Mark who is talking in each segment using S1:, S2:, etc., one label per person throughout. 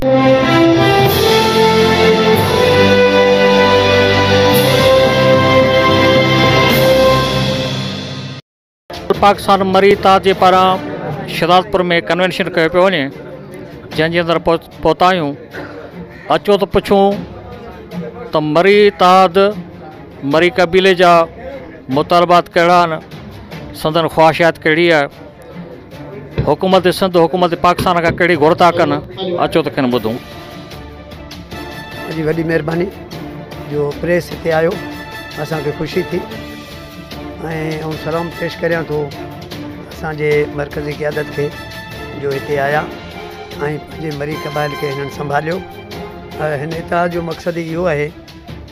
S1: पाकिस्तान मरी इत्तेहाद जे पारां शहदादपुर में कन्वेंशन कयो पियो वञे, जंहिंजे अंदरि पहुता आहियूं। अचो त पुछूं त मरी इत्तेहाद मरी कबीले जा मुतालबात कहिड़ा आहिनि, संदन ख़्वाहिशात कहिड़ी आहे, हुकूमत सिंध हुकूमत पाकिस्तान खां कहिड़ी घुर था कनि। अचो त खनि ॿुधूं।
S2: जी वॾी महिरबानी जो प्रेस हिते आयो, असांखे ख़ुशी थी ऐं सलाम पेश करियां थो असांजे मरकज़ी क़यादत खे जो हिते आया ऐं पंहिंजे मरी कबाइल खे हिननि संभालियो। हिन इत्तेहाद जो मक़सदु इहो आहे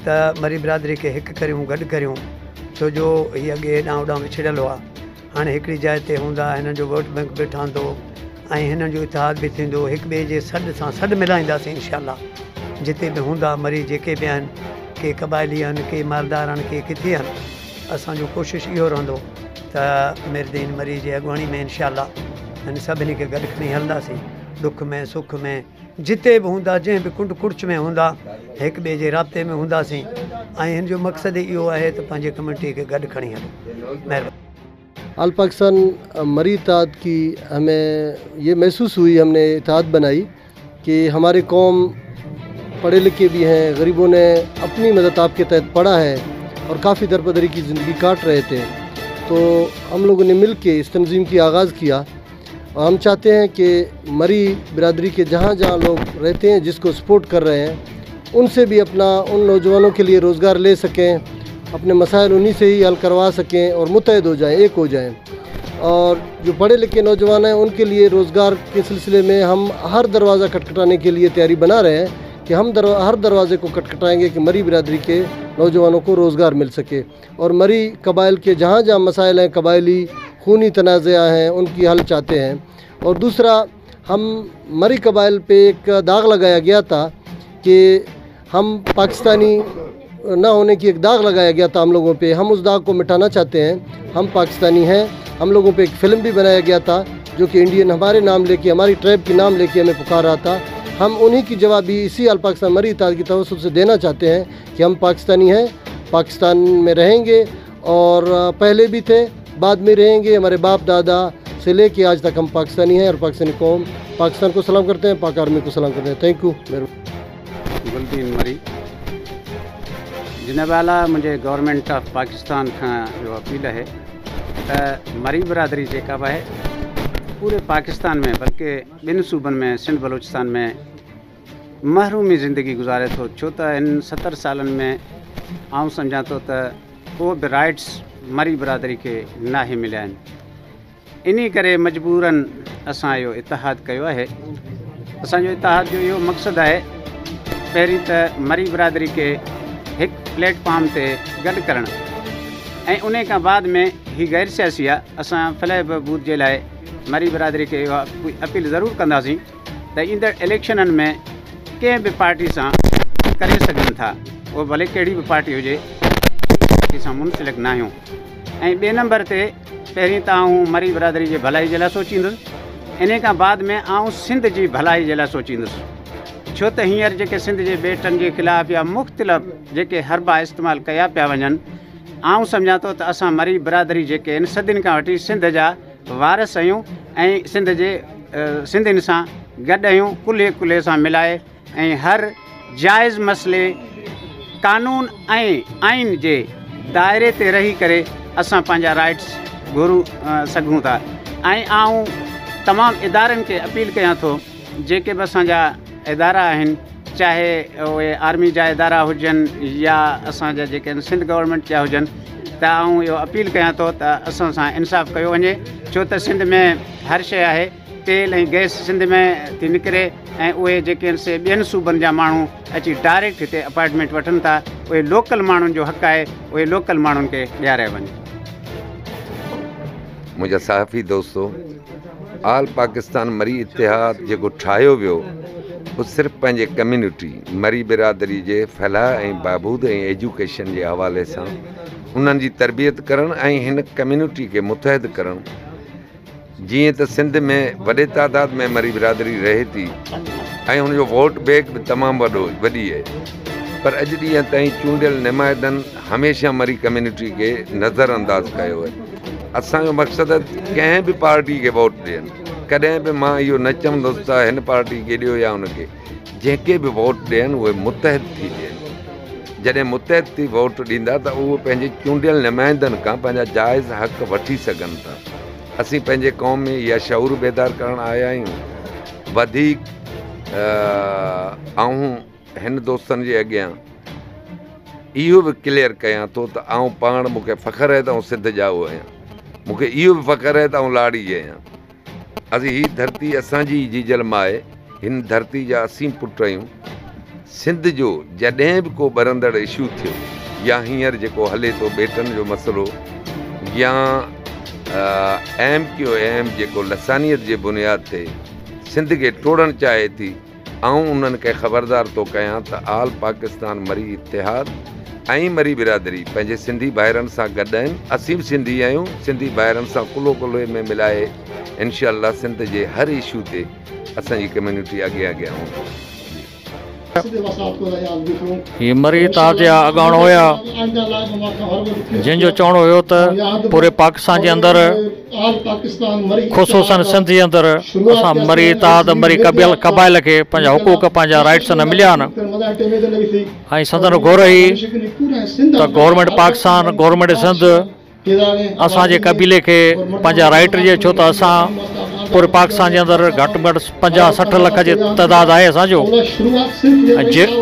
S2: त मरी बिरादरी खे हिकु करियूं, गॾु करियूं, छो जो हीअ अॻे हेॾां होॾां विछड़ियल हुआ। हाणे हिकिड़ी जाइ ते हूंदा, हिननि जो वोट बैंक बि ठहंदो ऐं हिननि जो इत्तेहाद बि थींदो, हिक ॿिए जे सॾ सां सॾु मिलाईंदासीं इंशाअल्लाह। जिते बि हूंदा मरी जेके बि आहिनि, के क़बाइली आहिनि, के मालदार आहिनि, के किथे आहिनि, असांजो कोशिशि इहो रहंदो त मेरदीन मरी जे अॻुवाणी में इंशाअल्लाह हिन सभिनी खे गॾु खणी हलंदासीं। दुख में सुख में जिते बि हूंदा, जंहिं बि कुंड कुड़च में हूंदा, हिक ॿिए जे राब्ते में हूंदासीं ऐं हिन जो मक़सदु इहो आहे त पंहिंजे कम्यूनिटी खे गॾु खणी हलूं। महिरबानी।
S3: आल पाकिस्तान मरी इत्तेहाद की हमें ये महसूस हुई, हमने इत्तेहाद बनाई कि हमारी कौम पढ़े लिखे भी हैं, गरीबों ने अपनी मदद आपके तहत पढ़ा है और काफ़ी दरबदरी की ज़िंदगी काट रहे थे। तो हम लोगों ने मिल के इस तंजीम की आगाज़ किया और हम चाहते हैं कि मरी बिरादरी के जहाँ जहाँ लोग रहते हैं, जिसको सपोर्ट कर रहे हैं, उनसे भी अपना उन नौजवानों के लिए रोज़गार ले सकें, अपने मसाइल उन्हीं से ही हल करवा सकें और मुत्तहद हो जाएं, एक हो जाएं। और जो पढ़े लिखे नौजवान हैं उनके लिए रोज़गार के सिलसिले में हम हर दरवाज़ा खटखटाने के लिए तैयारी बना रहे हैं कि हम हर दरवाज़े को खटखटाएंगे कि मरी बिरादरी के नौजवानों को रोज़गार मिल सके। और मरी कबाइल के जहाँ जहाँ मसाइल हैं, कबायली खूनी तनाज़ा हैं, उनकी हल चाहते हैं। और दूसरा, हम मरी कबाइल पे एक दाग लगाया गया था कि हम पाकिस्तानी ना होने की एक दाग लगाया गया था हम लोगों पे, हम उस दाग को मिटाना चाहते हैं। हम पाकिस्तानी हैं। हम लोगों पे एक फ़िल्म भी बनाया गया था जो कि इंडियन हमारे नाम लेके, हमारी ट्राइब के नाम लेके हमें पुकार रहा था। हम उन्हीं की जवाबी इसी आल पाकिस्तान मरी इत्तेहाद की तवज्जुह से देना चाहते हैं कि हम पाकिस्तानी हैं, पाकिस्तान में रहेंगे और पहले भी थे, बाद में रहेंगे। हमारे बाप दादा से लेके आज तक हम पाकिस्तानी हैं और पाकिस्तानी कौम पाकिस्तान को सलाम करते हैं, पाक आर्मी को सलाम करते हैं। Thank U.
S4: गुलदीन मरी जिन वाला मुझे गवर्नमेंट ऑफ पाकिस्तान का जो अपील है त मरी बिरादरी जेका बि आहे पूरे पाकिस्तान में, बल्कि ॿिनि सूबनि में, सिंध बलूचिस्तान में महरूमी ज़िंदगी गुज़ारे थो। छो त इन 70 सालनि में आउं सम्झां थो त को बि राइट्स मरी बिरादरी खे नाहे मिलिया आहिनि। इन करे मजबूरन असां इहो इत्तेहाद कयो आहे। असांजो इत्तेहाद जो इहो मक़सदु आहे, पहिरीं त मरी बिरादरी खे हिकु प्लेटफॉर्म ते गॾु करणु ऐं उन खां बाद में ही गैर सियासी आहे। असां फलह बहबूद जे लाइ मरी बिरादरी खे इहा अपील ज़रूरु कंदासीं त ईंदड़ इलेक्शननि में कंहिं बि पार्टी सां करे सघनि था, उहो भले कहिड़ी बि पार्टी हुजे, पार्टी सां मुंसलिक न आहियूं। ऐं ॿिए नंबर ते पहिरीं त आऊं मरी बिरादरी जे भलाई जे लाइ सोचींदुसि, इन खां बाद में आऊं सिंध जी भलाई जे लाइ सोचींदुसि। छो त हींअर जेके सिंध जे बेटनि जे ख़िलाफ़ु या मुख़्तलिफ़ जेके हरबा इस्तेमालु कया पिया वञनि, आऊं सम्झां थो त असां मरी बिरादरी जेके आहिनि सदियुनि खां वठी सिंध जा वारस आहियूं ऐं सिंधियुनि सां गॾु आहियूं, कुल्हे कुल्हे सां मिलाए ऐं हर जाइज़ मसइले कानून ऐं आइन जे दायरे ते रही करे असां पंहिंजा राइट्स घुरूं सघूं था। ऐं आऊं तमामु इदारनि खे अपील कयां थो, जेके बि असांजा इदारा आहिनि, चाहे उहे आर्मी जा इदारा हुजनि या असांजा जेके आहिनि सिंध गवर्नमेंट जा हुजनि, त आऊं इहो अपील कयां थो त असां सां इंसाफ़ कयो वञे। छो त सिंध में हर शइ आहे, तेल ऐं गैस सिंध में थी निकिरे ऐं उहे जेके आहिनि से ॿियनि सूबनि जा माण्हू अची डायरेक्ट हिते अपार्टमेंट वठनि था। उहे लोकल माण्हुनि जो हक़ आहे, उहे लोकल माण्हुनि खे ॾियाराए वञे।
S5: मुंहिंजा सहाफ़ी दोस्तो, आल पाकिस्तान मरी इत्तेहाद जेको ठाहियो वियो उहो सिर्फ़ु पंहिंजे कम्यूनिटी मरी बिरादरी जे फलाह ऐं बहबूद ऐं एजुकेशन जे हवाले सां उन्हनि जी तरबियत करणु ऐं हिन कम्यूनिटी खे मुतहद करणु जीअं त सिंध में वॾे तादाद में मरी बिरादरी रहे थी ऐं हुनजो वोट बैंक बि तमामु वॾी आहे, पर अॼु ॾींहं ताईं चूंडियल नुमाइंदनि हमेशह मरी कम्यूनिटी खे नज़रअंदाज़ कयो आहे। असांजो मक़सदु कंहिं बि पार्टी खे वोट ॾियनि, कॾहिं बि मां इहो न चवंदुसि त हिन पार्टी खे ॾियो या हुनखे, जंहिंखे बि वोट ॾियनि उहे मुतहद थी ॾियनि। जॾहिं मुतहद थी वोट ॾींदा त उहे पंहिंजे चूंडियल नुमाइंदनि खां पंहिंजा जाइज़ हक़ वठी सघनि था। असीं पंहिंजे क़ौम में इहा शऊर बेदार करणु आया आहियूं। वधीक आऊं हिन दोस्तनि जे अॻियां इहो बि क्लियर कयां थो त आऊं पाण मूंखे फ़ख़्रु आहे त आऊं सिंध जाओ आहियां, मूंखे इहो बि फ़ख़्रु आहे त आऊं लाड़ी आहियां। असीं हीअ धरती असांजी जीजल मां आहे, हिन धरती जा असीं पुट आहियूं। सिंध जो जॾहिं बि को ॿरंदड़ इशू थियो या हींअर जेको हले थो बेटनि जो मसइलो या MQM जेको लसानियत जे बुनियाद ते सिंध खे टोड़णु चाहे थी, आऊं उन्हनि खे ख़बरदार थो कयां त आल पाकिस्तान मरी इतिहाद ऐं मरी बिरादरी पंहिंजे सिंधी भाइरनि सां गॾु आहिनि। असीं बि सिंधी आहियूं, सिंधी भाइरनि सां कुलो कुले में मिलाए इनशाअल्लाह सिंध जे हर इशू ते असांजी कम्यूनिटी अॻियां हूंदी।
S1: ये मरी इत्तेहाद जा अॻाणो हुया जंहिंजो चवणो हुयो त पूरे पाकिस्तान जे अंदरि ख़ुसूसन सिंध जे अंदरि असां मरी इत्तेहाद मरी क़बाइल खे पंहिंजा हुकूक पंहिंजा राइट्स न मिलिया आहिनि ऐं संदन घुर ई त गवर्नमेंट पाकिस्तान गवर्नमेंट सिंध असांजे कबीले खे पंहिंजा राइट ॾिए, छो त असां पूरे पाकिस्तान जे अंदरि घटि में घटि 50-60 लख जे तइदाद आहे असांजो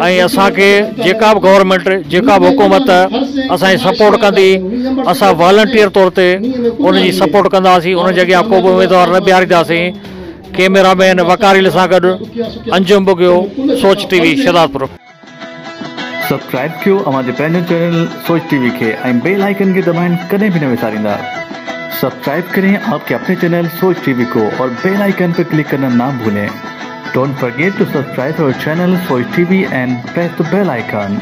S1: ऐं असांखे जेका बि गवर्नमेंट जेका बि हुकूमत असांजी सपोर्ट कंदी असां वॉलंटियर तौर ते उनजी सपोर्ट कंदासीं। उन जे अॻियां को बि उम्मीदवार न बीहारींदासीं। कैमरामैन वकारिल सां गॾु अंजुम बुगियो, सोच TV शहदादपुर।
S6: सब्सक्राइब कयो हमारे पंहिंजो चैनल सोच TV खे ऐं बेल आइकन के दबाइण कॾहिं भी न विसारींदा। सब्सक्राइब करें आपके अपने चैनल सोच TV को और बेल आइकन पर क्लिक करना ना भूलें। Don't forget to subscribe our channel Soch TV and press the bell icon.